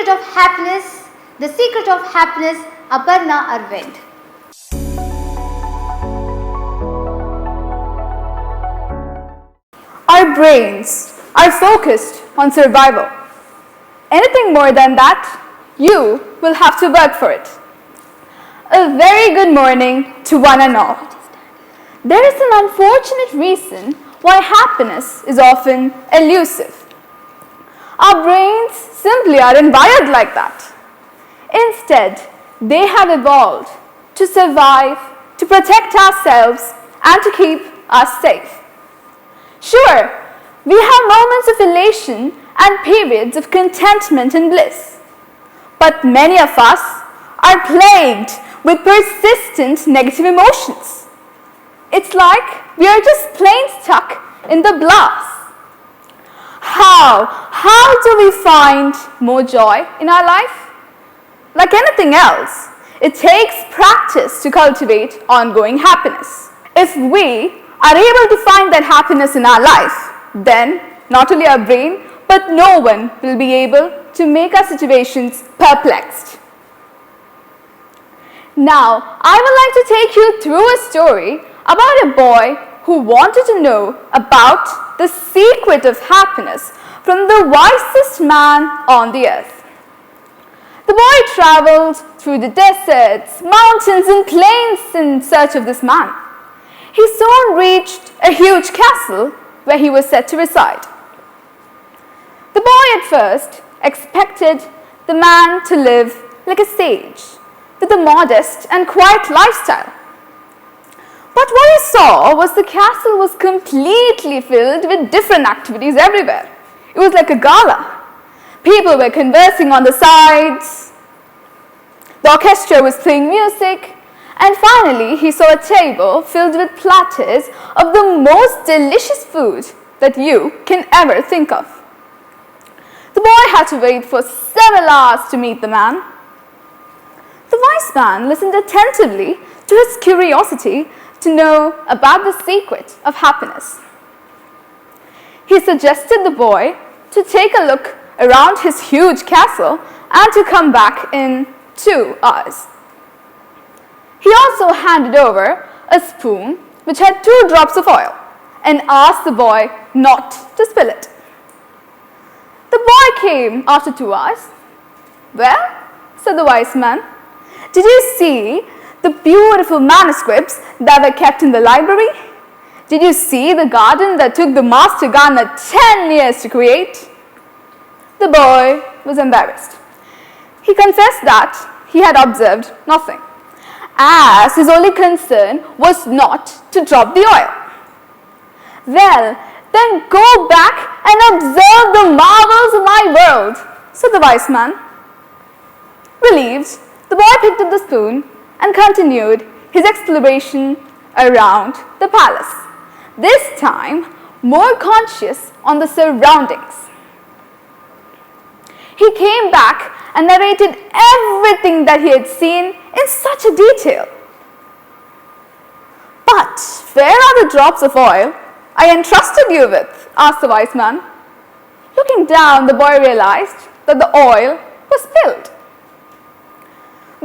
Secret of Happiness, The Secret of Happiness, Parnaarvind. Our brains are focused on survival. Anything more than that, you will have to work for it. A very good morning to one and all. There is an unfortunate reason why happiness is often elusive. Our brains simply aren't wired like that. Instead, they have evolved to survive, to protect ourselves, and to keep us safe. Sure, we have moments of elation and periods of contentment and bliss. But many of us are plagued with persistent negative emotions. It's like we are just plain stuck in the blast. How do we find more joy in our life? Like anything else, it takes practice to cultivate ongoing happiness. If we are able to find that happiness in our life, then not only our brain, but no one will be able to make our situations perplexed. Now, I would like to take you through a story about a boy who wanted to know about the secret of happiness from the wisest man on the earth. The boy traveled through the deserts, mountains, and plains in search of this man. He soon reached a huge castle where he was set to reside. The boy at first expected the man to live like a sage, with a modest and quiet lifestyle. But what he saw was the castle was completely filled with different activities everywhere. It was like a gala. People were conversing on the sides. The orchestra was playing music. And finally, he saw a table filled with platters of the most delicious food that you can ever think of. The boy had to wait for several hours to meet the man. The wise man listened attentively to his curiosity to know about the secret of happiness. He suggested the boy to take a look around his huge castle and to come back in 2 hours. He also handed over a spoon which had 2 drops of oil and asked the boy not to spill it. The boy came after 2 hours. "Well," said the wise man, "did you see the beautiful manuscripts that were kept in the library? Did you see the garden that took the master gardener 10 years to create?" The boy was embarrassed. He confessed that he had observed nothing, as his only concern was not to drop the oil. "Well, then go back and observe the marvels of my world," said the wise man. Relieved, the boy picked up the spoon and continued his exploration around the palace, this time more conscious on the surroundings. He came back and narrated everything that he had seen in such a detail. "But where are the drops of oil I entrusted you with?" asked the wise man. Looking down, the boy realized that the oil was spilled.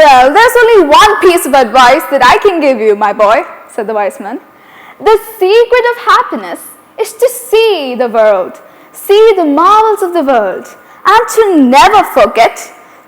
"Well, there's only one piece of advice that I can give you, my boy," said the wise man. "The secret of happiness is to see the world, see the marvels of the world, and to never forget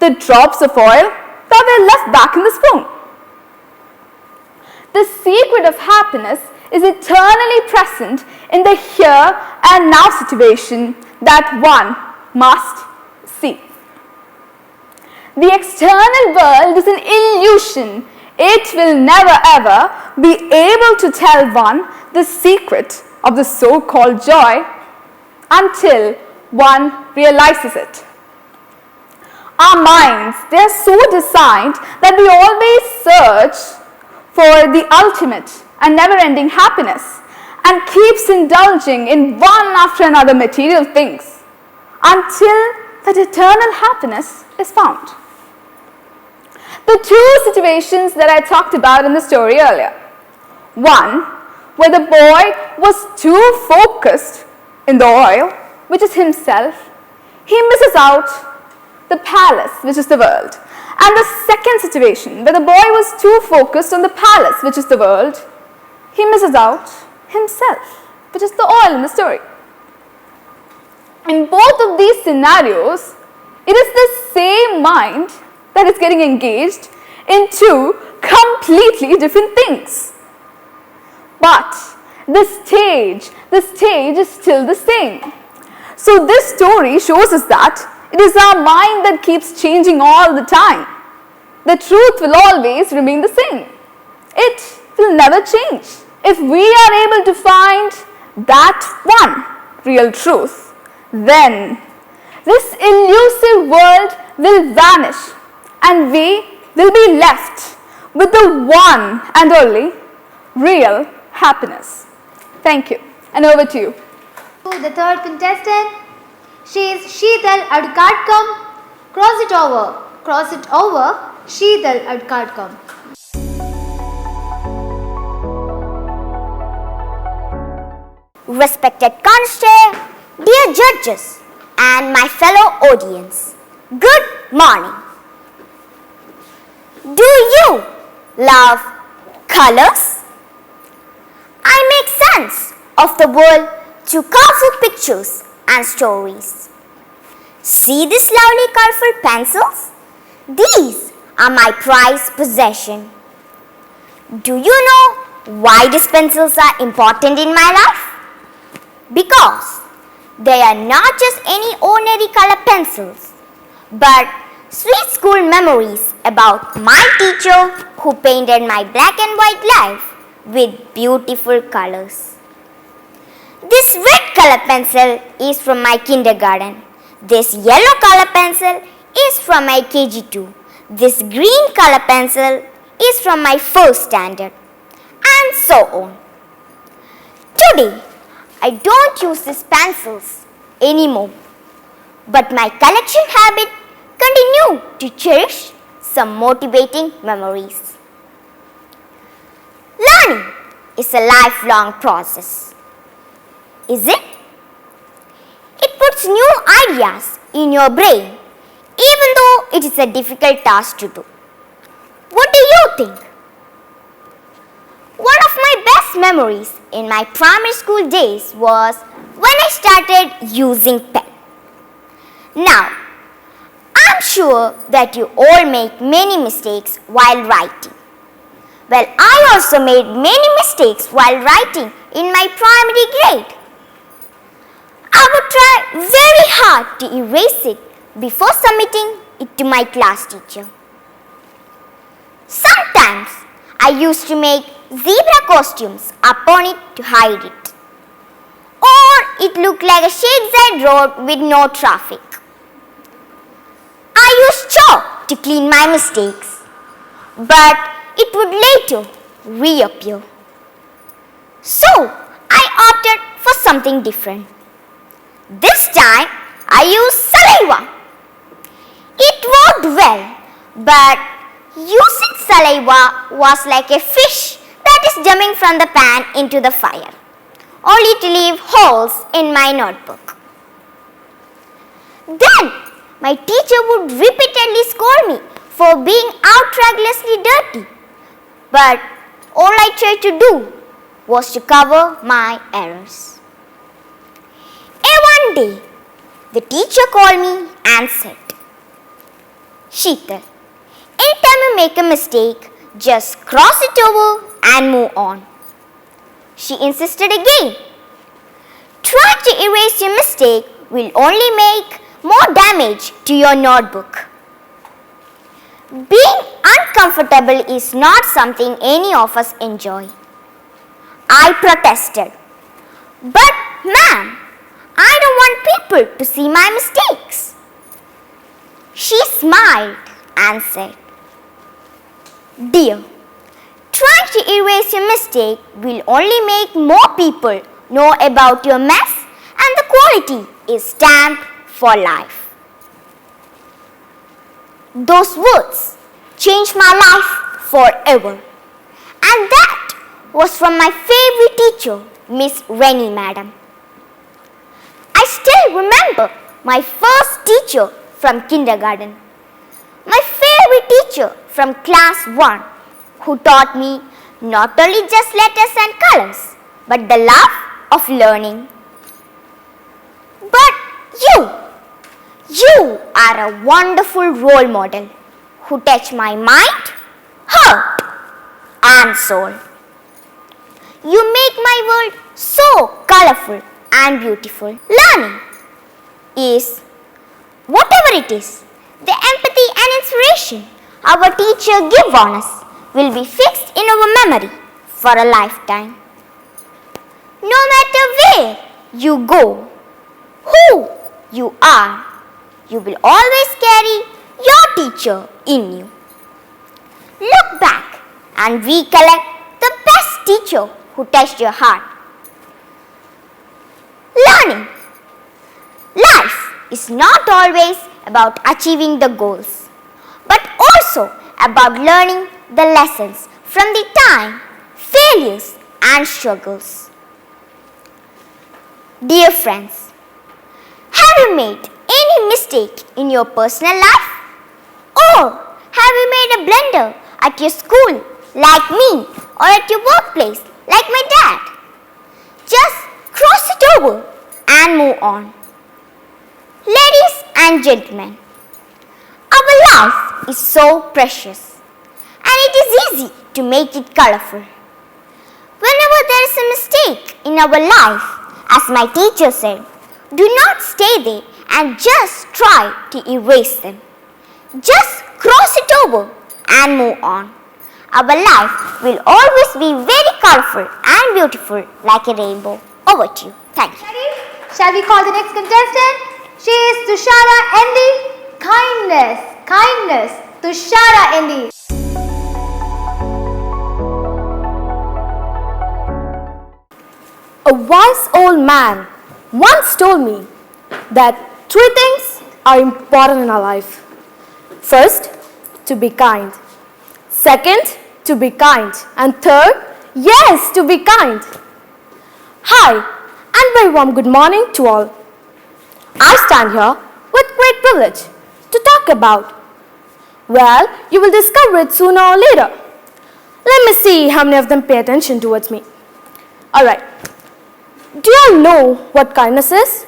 the drops of oil that were left back in the spoon." The secret of happiness is eternally present in the here and now situation that one must see. The external world is an illusion. It will never ever be able to tell one the secret of the so-called joy until one realizes it. Our minds, they are so designed that we always search for the ultimate and never-ending happiness and keeps indulging in one after another material things until that eternal happiness is found. The 2 situations that I talked about in the story earlier. One, where the boy was too focused in the oil, which is himself, he misses out the palace, which is the world. And the second situation, where the boy was too focused on the palace, which is the world, he misses out himself, which is the oil in the story. In both of these scenarios, it is the same mind that is getting engaged in two completely different things. But the stage is still the same. So this story shows us that it is our mind that keeps changing all the time. The truth will always remain the same. It will never change. If we are able to find that one real truth, then this elusive world will vanish and we will be left with the one and only real happiness. Thank you. And over to you. The third contestant, she is Sheetal Adkadkam. Cross it over, Sheetal Adkadkam. Respected constable, dear judges, and my fellow audience, good morning. Do you love colors? I make sense of the world through colorful pictures and stories. See these lovely colorful pencils? These are my prized possession. Do you know why these pencils are important in my life? Because they are not just any ordinary color pencils, but sweet school memories about my teacher who painted my black and white life with beautiful colors. This red color pencil is from my kindergarten. This yellow color pencil is from my KG2. This green color pencil is from my first standard, and so on. Today, I don't use these pencils anymore, but my collection habit continue to cherish some motivating memories. Learning is a lifelong process, is it? It puts new ideas in your brain, even though it is a difficult task to do. What do you think? One of my best memories in my primary school days was when I started using pen. Now, I'm sure that you all make many mistakes while writing. Well, I also made many mistakes while writing in my primary grade. I would try very hard to erase it before submitting it to my class teacher. Sometimes I used to make zebra costumes upon it to hide it. Or it looked like a shade-side road with no traffic. I used chalk to clean my mistakes, but it would later reappear. So I opted for something different. This time I used saliva. It worked well, but using saliva was like a fish that is jumping from the pan into the fire, only to leave holes in my notebook. Then my teacher would repeatedly scold me for being outrageously dirty, but all I tried to do was to cover my errors. And one day, the teacher called me and said, "Sheetal, anytime you make a mistake, just cross it over and move on." She insisted again. "Trying to erase your mistake will only make more damage to your notebook." Being uncomfortable is not something any of us enjoy. I protested. "But ma'am, I don't want people to see my mistakes." She smiled and said, "Dear, trying to erase your mistake will only make more people know about your mess, and the quality is stamped for life." Those words changed my life forever. And that was from my favorite teacher, Miss Rennie Madam. I still remember my first teacher from kindergarten. My favorite teacher from class 1 who taught me not only just letters and colors but the love of learning. But you are a wonderful role model who touch my mind, heart and soul. You make my world so colorful and beautiful. Learning is whatever it is, the empathy and inspiration our teacher give on us will be fixed in our memory for a lifetime. No matter where you go, who you are, you will always carry your teacher in you. Look back and recollect the best teacher who touched your heart. Learning. Life is not always about achieving the goals, but also about learning the lessons from the time, failures and struggles. Dear friends, have you made any mistake in your personal life? Or have you made a blunder at your school like me or at your workplace like my dad? Just cross it over and move on. Ladies and gentlemen, our life is so precious and it is easy to make it colorful. Whenever there is a mistake in our life, as my teacher said, do not stay there and just try to erase them. Just cross it over and move on. Our life will always be very colorful and beautiful like a rainbow. Over to you. Thank you. Ready? Shall we call the next contestant? She is Tushara Endi. Kindness. Tushara Endi. A wise old man once told me that 3 things are important in our life. First, to be kind. Second, to be kind. And third, yes, to be kind. Hi, and very warm good morning to all. I stand here with great privilege to talk about. Well, you will discover it sooner or later. Let me see how many of them pay attention towards me. Alright. Do you all know what kindness is?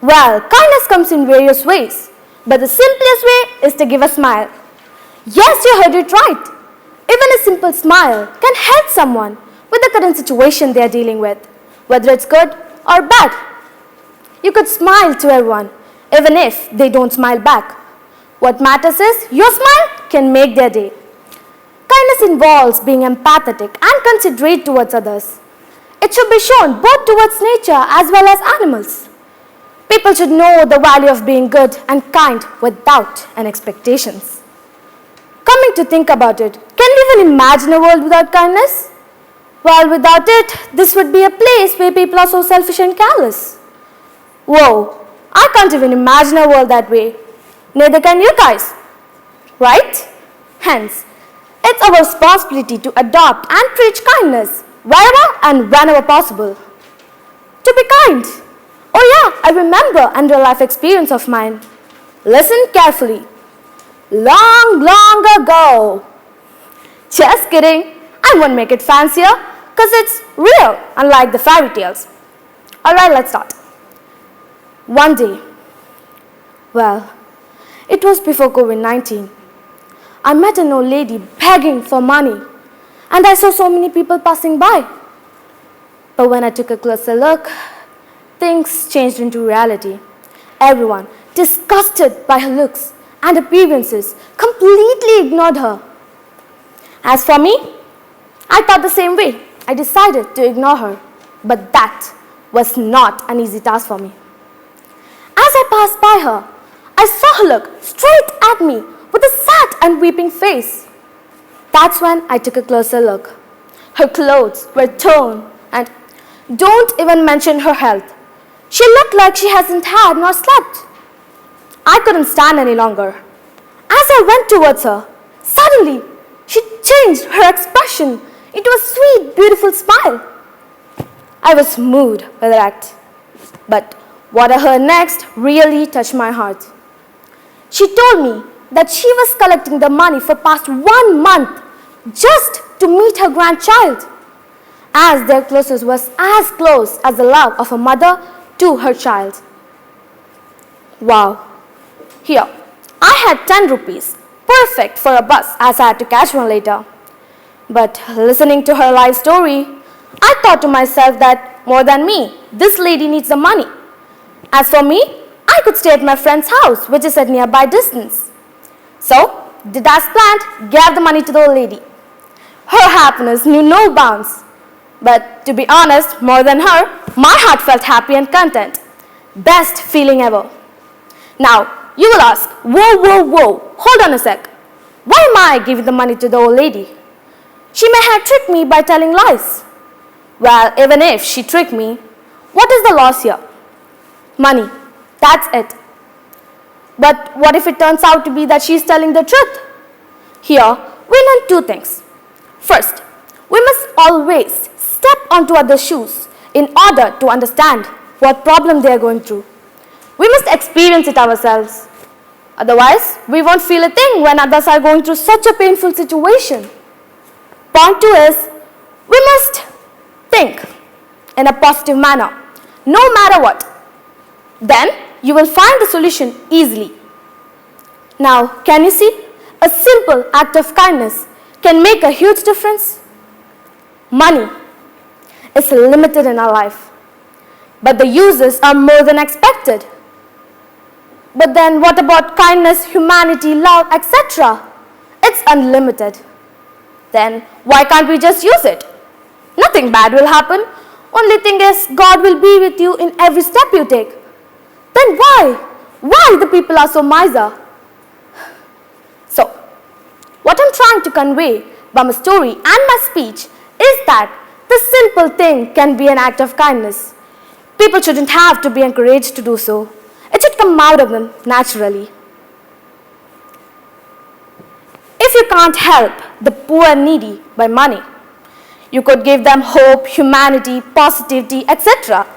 Well, kindness comes in various ways, but the simplest way is to give a smile. Yes, you heard it right. Even a simple smile can help someone with the current situation they are dealing with, whether it's good or bad. You could smile to everyone, even if they don't smile back. What matters is your smile can make their day. Kindness involves being empathetic and considerate towards others. It should be shown both towards nature as well as animals. People should know the value of being good and kind without any expectations. Coming to think about it, can we even imagine a world without kindness? Well, without it, this would be a place where people are so selfish and careless. Whoa, I can't even imagine a world that way. Neither can you guys. Right? Hence, it's our responsibility to adopt and preach kindness wherever and whenever possible. To be kind. Oh yeah, I remember a real life experience of mine. Listen carefully. Long ago. Just kidding. I won't make it fancier because it's real, unlike the fairy tales. Alright, let's start. One day, well, it was before COVID-19. I met an old lady begging for money, and I saw so many people passing by. But when I took a closer look, things changed into reality. Everyone, disgusted by her looks and appearances, completely ignored her. As for me, I thought the same way. I decided to ignore her, but that was not an easy task for me. As I passed by her, I saw her look straight at me with a sad and weeping face. That's when I took a closer look. Her clothes were torn and don't even mention her health. She looked like she hasn't had nor slept. I couldn't stand any longer. As I went towards her, suddenly she changed her expression into a sweet, beautiful smile. I was moved by that act. But what I heard next really touched my heart. She told me that she was collecting the money for past 1 month just to meet her grandchild, as their closest was as close as the love of a mother to her child. Wow. Here, I had 10 rupees, perfect for a bus as I had to catch one later. But listening to her life story, I thought to myself that more than me, this lady needs the money. As for me, I could stay at my friend's house, which is at nearby distance. So, did as planned, gave the money to the old lady. Her happiness knew no bounds. But to be honest, more than her, my heart felt happy and content. Best feeling ever. Now, you will ask, whoa, hold on a sec. Why am I giving the money to the old lady? She may have tricked me by telling lies. Well, even if she tricked me, what is the loss here? Money. That's it. But what if it turns out to be that she is telling the truth? Here, we learn 2 things. First, we must always step onto others' shoes in order to understand what problem they are going through. We must experience it ourselves. Otherwise, we won't feel a thing when others are going through such a painful situation. Point 2 is, we must think in a positive manner, no matter what. Then, you will find the solution easily. Now, can you see? A simple act of kindness can make a huge difference. Money is limited in our life, but the uses are more than expected. But then what about kindness, humanity, love, etc.? It's unlimited. Then why can't we just use it? Nothing bad will happen. Only thing is, God will be with you in every step you take. Then why? Why the people are so miser? So, what I'm trying to convey by my story and my speech is that the simple thing can be an act of kindness. People shouldn't have to be encouraged to do so. It should come out of them naturally. If you can't help the poor and needy by money, you could give them hope, humanity, positivity, etc.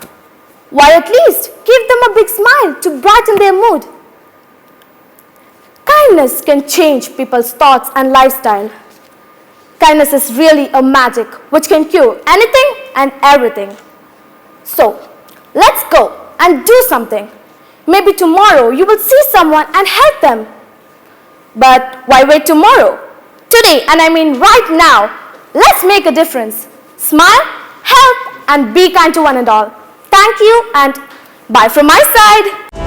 Why at least give them a big smile to brighten their mood? Kindness can change people's thoughts and lifestyle. Kindness is really a magic which can cure anything and everything. So, let's go and do something. Maybe tomorrow you will see someone and help them. But why wait tomorrow? Today, and I mean right now, let's make a difference. Smile, help, and be kind to one and all. Thank you and bye from my side.